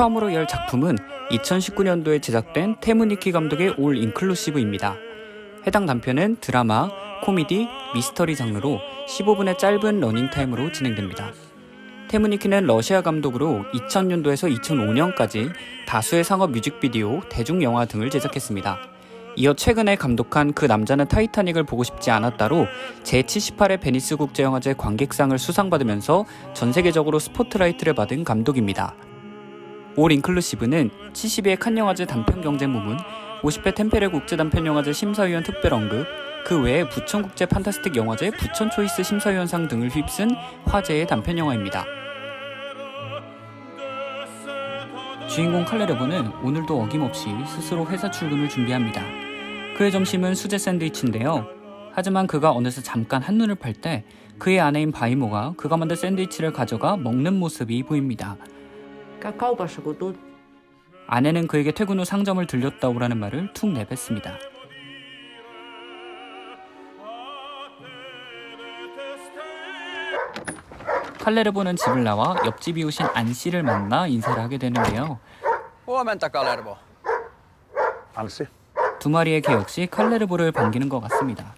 처음으로 열 작품은 2019년도에 제작된 테무니키 감독의 올 인클루시브입니다. 해당 단편은 드라마, 코미디, 미스터리 장르로 15분의 짧은 러닝타임으로 진행됩니다. 테무니키는 러시아 감독으로 2000년도에서 2005년까지 다수의 상업 뮤직비디오, 대중영화 등을 제작했습니다. 이어 최근에 감독한 그 남자는 타이타닉을 보고 싶지 않았다로 제78회 베니스 국제영화제 관객상을 수상받으면서 전 세계적으로 스포트라이트를 받은 감독입니다. 올 인클루시브는 72회 칸영화제 단편 경쟁 부문, 50회 템페레 국제단편영화제 심사위원 특별 언급, 그 외에 부천국제 판타스틱 영화제 부천 초이스 심사위원상 등을 휩쓴 화제의 단편영화입니다. 주인공 칼레르보는 오늘도 어김없이 스스로 회사 출근을 준비합니다. 그의 점심은 수제 샌드위치인데요. 하지만 그가 어느새 잠깐 한눈을 팔 때 그의 아내인 바이모가 그가 만든 샌드위치를 가져가 먹는 모습이 보입니다. 아내는 그에게 퇴근 후 상점을 들렸다 오라는 말을 툭 내뱉습니다. 칼레르보는 집을 나와 옆집 이웃인 안 씨를 만나 인사를 하게 되는데요. Huomenta, Kalervo. Anssi. 두 마리의 개 역시 칼레르보를 반기는 것 같습니다.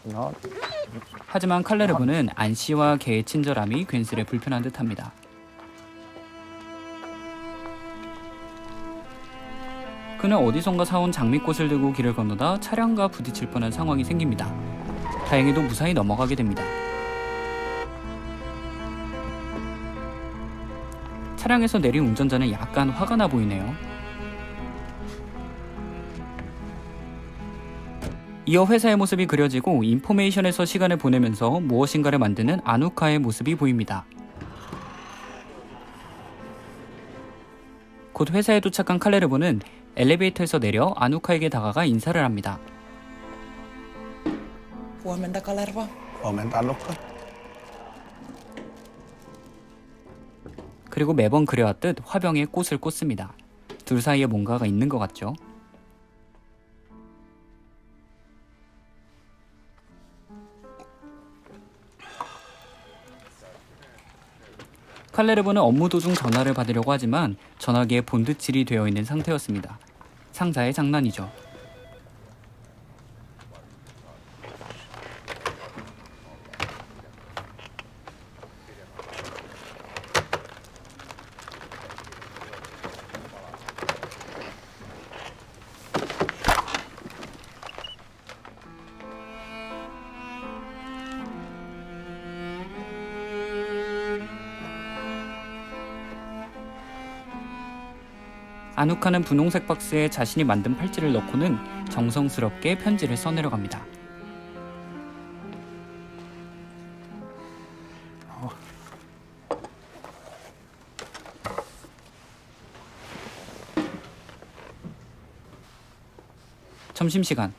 No, 하지만 칼레르보는 안 씨와 개의 친절함이 괜스레 불편한 듯합니다. 그는 어디선가 사온 장미꽃을 들고 길을 건너다 차량과 부딪힐 뻔한 상황이 생깁니다. 다행히도 무사히 넘어가게 됩니다. 차량에서 내린 운전자는 약간 화가 나 보이네요. 이어 회사의 모습이 그려지고 인포메이션에서 시간을 보내면서 무엇인가를 만드는 아누카의 모습이 보입니다. 곧 회사에 도착한 칼레르보는 엘리베이터에서 내려 아누카에게 다가가 인사를 합니다. Huomenta, Kalervo. huomenta Annukka. 그리고 매번 그려왔듯 화병에 꽃을 꽂습니다. 둘 사이에 뭔가가 있는 것 같죠? 칼레르보는 업무 도중 전화를 받으려고 하지만 전화기에 본드칠이 되어 있는 상태였습니다. 상사의 장난이죠. 아누카는 분홍색 박스에 자신이 만든 팔찌를 넣고는 정성스럽게 편지를 써내려갑니다. 점심시간.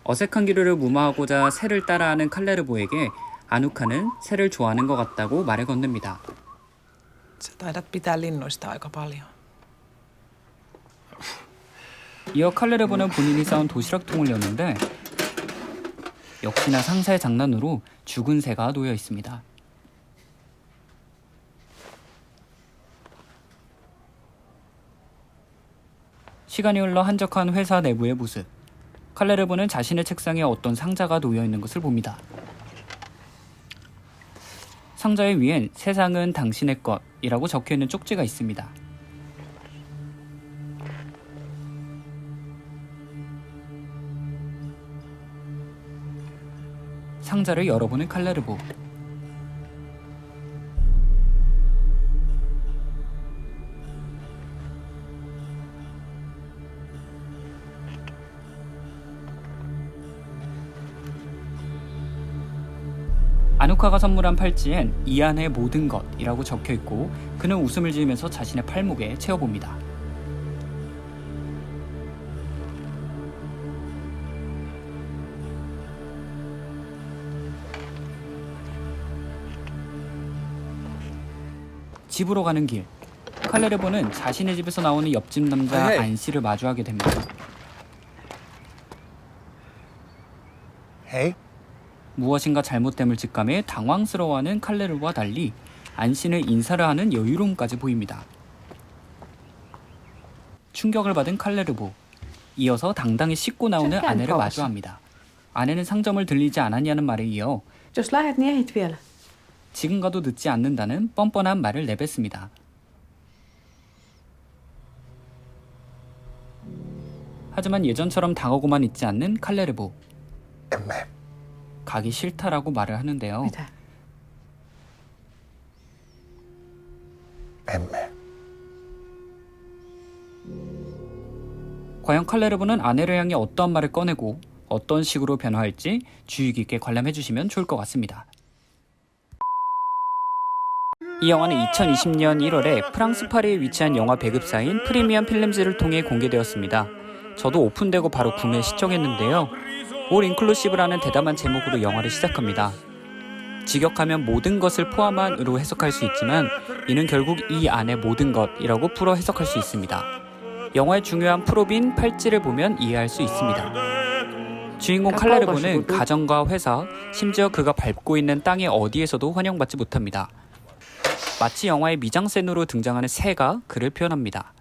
어색한 기류를 무마하고자 새를 따라하는 칼레르보에게 아누카는 새를 좋아하는 것 같다고 말을 건넵니다. Sä taidat pitää linnuista aika paljon. 이어 칼레르보는 본인이 싸운 도시락통을 여는데 역시나 상사의 장난으로 죽은 새가 놓여 있습니다. 시간이 흘러 한적한 회사 내부의 모습. 칼레르보는 자신의 책상에 어떤 상자가 놓여 있는 것을 봅니다. 상자의 위엔 세상은 당신의 것이라고 적혀있는 쪽지가 있습니다. 상자를 열어보는 칼레르보. 아누카가 선물한 팔찌엔 이 안의 모든 것이라고 적혀있고 그는 웃음을 지으면서 자신의 팔목에 채워봅니다. 집으로 가는 길. 칼레르보는 자신의 집에서 나오는 옆집 남자 헤이. 안 씨를 마주하게 됩니다. Hei. 무엇인가 잘못됨을 직감해 당황스러워하는 칼레르보와 달리 안신을 인사를 하는 여유로움까지 보입니다. 충격을 받은 칼레르보. 이어서 당당히 씻고 나오는 아내를 마주합니다. 아내는 상점을 들리지 않았냐는 말에 이어 Jos lähet, niin ehdit vielä. 지금 가도 늦지 않는다는 뻔뻔한 말을 내뱉습니다. 하지만 예전처럼 당하고만 있지 않는 칼레르보. Emme. 가기 싫다라고 말을 하는데요. Mitä? Emme. 과연 칼레르보는 아내를 향해 어떠한 말을 꺼내고 어떤 식으로 변화할지 주의 깊게 관람해 주시면 좋을 것 같습니다. 이 영화는 2020년 1월에 프랑스 파리에 위치한 영화 배급사인 프리미엄 필름즈를 통해 공개되었습니다. 저도 오픈되고 바로 구매 시청했는데요. 올 인클루시브라는 대담한 제목으로 영화를 시작합니다. 직역하면 모든 것을 포함한으로 해석할 수 있지만 이는 결국 이 안의 모든 것이라고 풀어 해석할 수 있습니다. 영화의 중요한 프로빈 팔찌를 보면 이해할 수 있습니다. 주인공 칼레르보는 가정과 회사, 심지어 그가 밟고 있는 땅의 어디에서도 환영받지 못합니다. 마치 영화의 미장센으로 등장하는 새가 그를 표현합니다.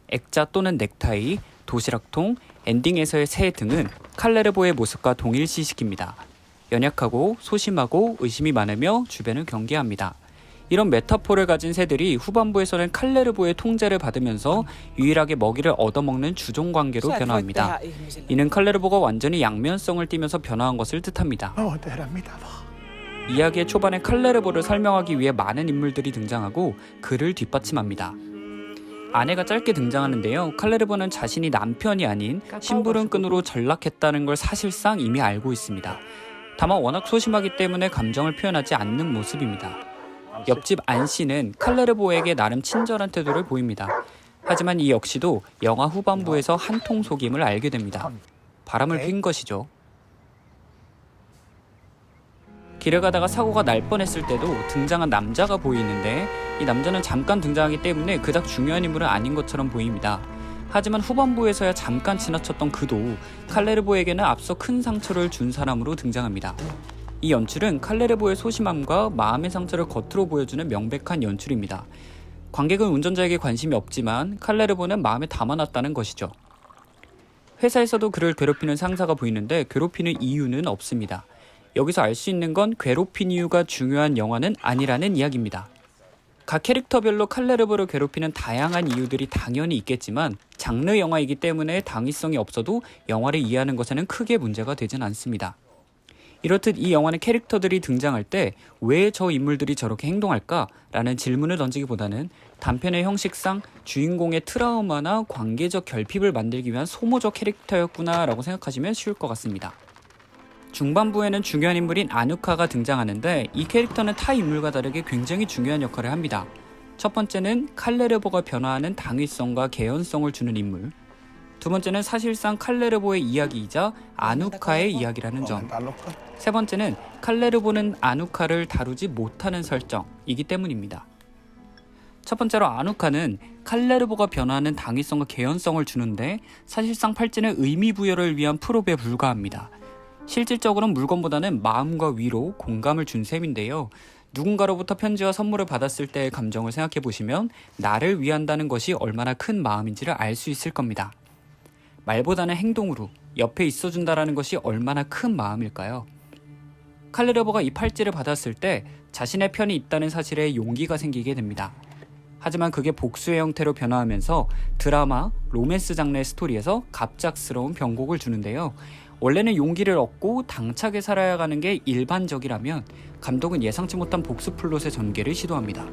액자 또는 넥타이, 도시락통, 엔딩에서의 새 등은 칼레르보의 모습과 동일시시킵니다. 연약하고 소심하고 의심이 많으며 주변을 경계합니다. 이런 메타포를 가진 새들이 후반부에서는 칼레르보의 통제를 받으면서 유일하게 먹이를 얻어먹는 주종관계로 변화합니다. 이는 칼레르보가 완전히 양면성을 띠면서 변화한 것을 뜻합니다. Mä voin tehdä mitä vaan. 이야기의 초반에 칼레르보를 설명하기 위해 많은 인물들이 등장하고 그를 뒷받침합니다. 아내가 짧게 등장하는데요. 칼레르보는 자신이 남편이 아닌 심부름꾼으로 전락했다는 걸 사실상 이미 알고 있습니다. 다만 워낙 소심하기 때문에 감정을 표현하지 않는 모습입니다. 옆집 안씨는 칼레르보에게 나름 친절한 태도를 보입니다. 하지만 이 역시도 영화 후반부에서 한통 속임을 알게 됩니다. 바람을 핀 것이죠. 길을 가다가 사고가 날 뻔했을 때도 등장한 남자가 보이는데 이 남자는 잠깐 등장하기 때문에 그닥 중요한 인물은 아닌 것처럼 보입니다. 하지만 후반부에서야 잠깐 지나쳤던 그도 칼레르보에게는 앞서 큰 상처를 준 사람으로 등장합니다. 이 연출은 칼레르보의 소심함과 마음의 상처를 겉으로 보여주는 명백한 연출입니다. 관객은 운전자에게 관심이 없지만 칼레르보는 마음에 담아놨다는 것이죠. 회사에서도 그를 괴롭히는 상사가 보이는데 괴롭히는 이유는 없습니다. 여기서 알 수 있는 건 괴롭힌 이유가 중요한 영화는 아니라는 이야기입니다. 각 캐릭터별로 칼레르보를 괴롭히는 다양한 이유들이 당연히 있겠지만 장르 영화이기 때문에 당위성이 없어도 영화를 이해하는 것에는 크게 문제가 되진 않습니다. 이렇듯 이 영화는 캐릭터들이 등장할 때 왜 저 인물들이 저렇게 행동할까? 라는 질문을 던지기보다는 단편의 형식상 주인공의 트라우마나 관계적 결핍을 만들기 위한 소모적 캐릭터였구나 라고 생각하시면 쉬울 것 같습니다. 중반부에는 중요한 인물인 아누카가 등장하는데 이 캐릭터는 타 인물과 다르게 굉장히 중요한 역할을 합니다. 첫 번째는 칼레르보가 변화하는 당위성과 개연성을 주는 인물. 두 번째는 사실상 칼레르보의 이야기이자 아누카의 이야기라는 점. 세 번째는 칼레르보는 아누카를 다루지 못하는 설정이기 때문입니다. 첫 번째로 아누카는 칼레르보가 변화하는 당위성과 개연성을 주는데 사실상 팔찌는 의미 부여를 위한 프롭에 불과합니다. 실질적으로는 물건보다는 마음과 위로, 공감을 준 셈인데요. 누군가로부터 편지와 선물을 받았을 때의 감정을 생각해보시면 나를 위한다는 것이 얼마나 큰 마음인지를 알 수 있을 겁니다. 말보다는 행동으로 옆에 있어준다라는 것이 얼마나 큰 마음일까요? 칼레르보가 이 팔찌를 받았을 때 자신의 편이 있다는 사실에 용기가 생기게 됩니다. 하지만 그게 복수의 형태로 변화하면서 드라마, 로맨스 장르의 스토리에서 갑작스러운 변곡을 주는데요. 원래는 용기를 얻고 당차게 살아야 하는 게 일반적이라면 감독은 예상치 못한 복수 플롯의 전개를 시도합니다.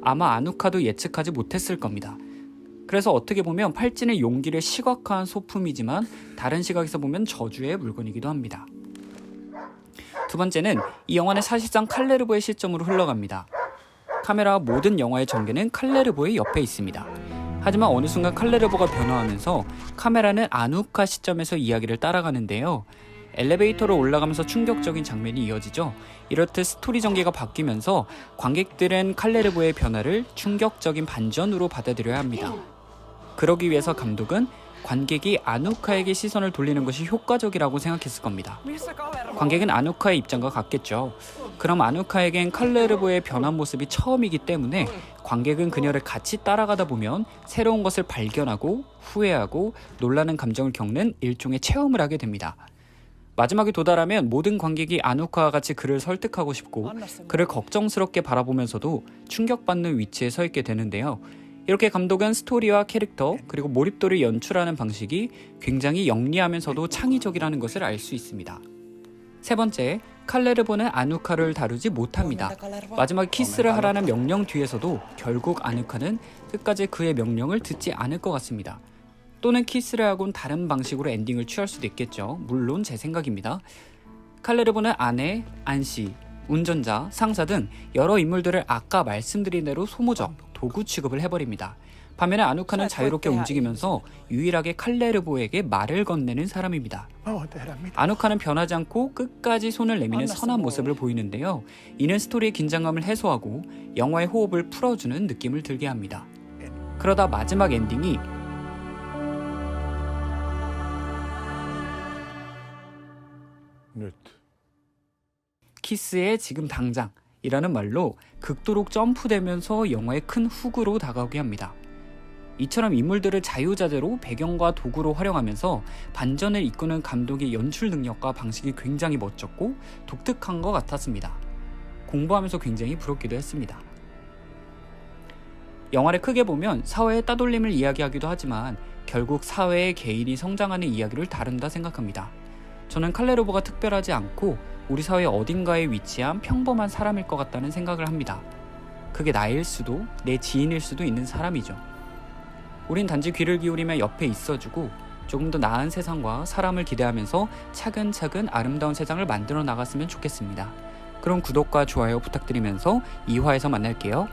아마 아누카도 예측하지 못했을 겁니다. 그래서 어떻게 보면 팔찌는 용기를 시각화한 소품이지만 다른 시각에서 보면 저주의 물건이기도 합니다. 두 번째는 이 영화는 사실상 칼레르보의 시점으로 흘러갑니다. 카메라와 모든 영화의 전개는 칼레르보의 옆에 있습니다. 하지만 어느 순간 칼레르보가 변화하면서 카메라는 아누카 시점에서 이야기를 따라가는데요. 엘리베이터로 올라가면서 충격적인 장면이 이어지죠. 이렇듯 스토리 전개가 바뀌면서 관객들은 칼레르보의 변화를 충격적인 반전으로 받아들여야 합니다. 그러기 위해서 감독은 관객이 아누카에게 시선을 돌리는 것이 효과적이라고 생각했을 겁니다. Missä Kalervo? 관객은 아누카의 입장과 같겠죠. 그럼 아누카에겐 칼레르보의 변한 모습이 처음이기 때문에 관객은 그녀를 같이 따라가다 보면 새로운 것을 발견하고 후회하고 놀라는 감정을 겪는 일종의 체험을 하게 됩니다. 마지막에 도달하면 모든 관객이 아누카와 같이 그를 설득하고 싶고 그를 걱정스럽게 바라보면서도 충격받는 위치에 서 있게 되는데요. 이렇게 감독은 스토리와 캐릭터 그리고 몰입도를 연출하는 방식이 굉장히 영리하면서도 창의적이라는 것을 알 수 있습니다. 세 번째, 칼레르보는 아누카를 다루지 못합니다. 마지막 키스를 하라는 명령 뒤에서도 결국 아누카는 끝까지 그의 명령을 듣지 않을 것 같습니다. 또는 키스를 하곤 다른 방식으로 엔딩을 취할 수도 있겠죠. 물론 제 생각입니다. 칼레르보는 아내, 안씨, 운전자, 상사 등 여러 인물들을 아까 말씀드린 대로 소모적, 도구 취급을 해버립니다. 반면에 아누카는 자유롭게 움직이면서 유일하게 칼레르보에게 말을 건네는 사람입니다. Mä voin tehdä mitä. 아누카는 변하지 않고 끝까지 손을 내미는 선한 모습을 보이는데요. 이는 스토리의 긴장감을 해소하고 영화의 호흡을 풀어주는 느낌을 들게 합니다. 그러다 마지막 엔딩이 Nyt. 키스의 지금 당장이라는 말로 극도로 점프되면서 영화의 큰 훅으로 다가오게 합니다. 이처럼 인물들을 자유자재로 배경과 도구로 활용하면서 반전을 이끄는 감독의 연출 능력과 방식이 굉장히 멋졌고 독특한 것 같았습니다. 공부하면서 굉장히 부럽기도 했습니다. 영화를 크게 보면 사회의 따돌림을 이야기하기도 하지만 결국 사회의 개인이 성장하는 이야기를 다룬다 생각합니다. 저는 칼레르보가 특별하지 않고 우리 사회 어딘가에 위치한 평범한 사람일 것 같다는 생각을 합니다. 그게 나일 수도 내 지인일 수도 있는 사람이죠. 우린 단지 귀를 기울이며 옆에 있어주고 조금 더 나은 세상과 사람을 기대하면서 차근차근 아름다운 세상을 만들어 나갔으면 좋겠습니다. 그럼 구독과 좋아요 부탁드리면서 2화에서 만날게요.